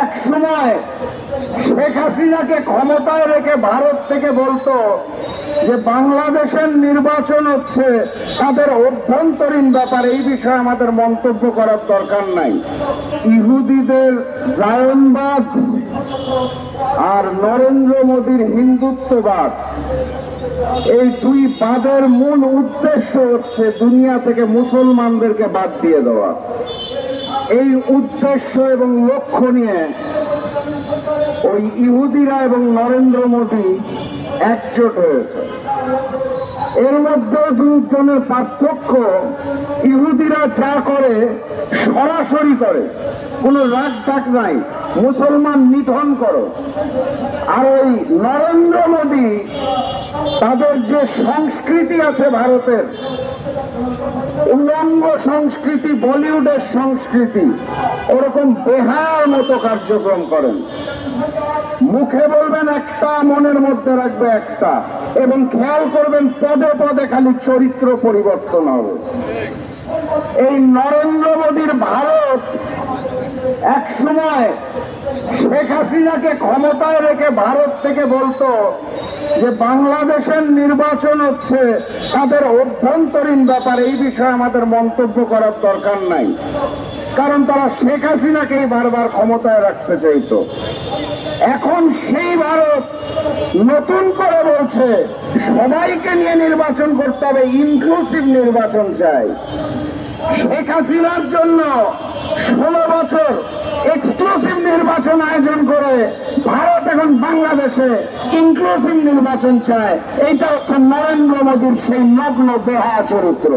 এক সময় শেখ হাসিনাকে ক্ষমতায় রেখে ভারত থেকে বলতো যে বাংলাদেশের নির্বাচন হচ্ছে তাদের অভ্যন্তরীণ ব্যাপার, এই বিষয়ে আমাদের মন্তব্য করার দরকার নাই। ইহুদিদের জায়নবাদ আর নরেন্দ্র মোদীর হিন্দুত্ববাদ, এই দুই বাদের মূল উদ্দেশ্য হচ্ছে দুনিয়া থেকে মুসলমানদেরকে বাদ দিয়ে দেওয়া। এই উদ্দেশ্য এবং লক্ষ্য নিয়ে ওই ইহুদিরা এবং নরেন্দ্র মোদী একজোট হয়েছে। এর মধ্যে দুজনের পার্থক্য, ইহুদিরা যা করে সরাসরি করে, কোনো রাগ ডাক নাই, মুসলমান নিধন করো। আর ওই নরেন্দ্র মোদী তাদের যে সংস্কৃতি আছে ভারতের, উলঙ্গ সংস্কৃতি, বলিউডের সংস্কৃতি, ওরকম বেহায়ার মতো কার্যক্রম করেন। মুখে বলবেন একটা, মনের মধ্যে রাখবে একটা, এবং খেয়াল করবেন পদে পদে খালি চরিত্র পরিবর্তন হবে। এই নরেন্দ্র মোদীর ভারত এক সময় শেখ হাসিনাকে ক্ষমতায় রেখে ভারত থেকে বলতো যে বাংলাদেশের নির্বাচন হচ্ছে তাদের অভ্যন্তরীণ ব্যাপার, এই বিষয়ে আমাদের মন্তব্য করার দরকার নাই, কারণ তারা শেখ হাসিনাকেই বারবার ক্ষমতায় রাখতে চাইতো। এখন সেই ভারত নতুন করে বলছে সবাইকে নিয়ে নির্বাচন করতে হবে, ইনক্লুসিভ নির্বাচন চাই। শেখ হাসিনার জন্য 16 বছর এক্সক্লুসিভ নির্বাচন আয়োজন করে ভারত এখন বাংলাদেশে ইনক্লুসিভ নির্বাচন চায়। এইটা হচ্ছে নরেন্দ্র মোদীর সেই নগ্ন বেহায়া চরিত্র।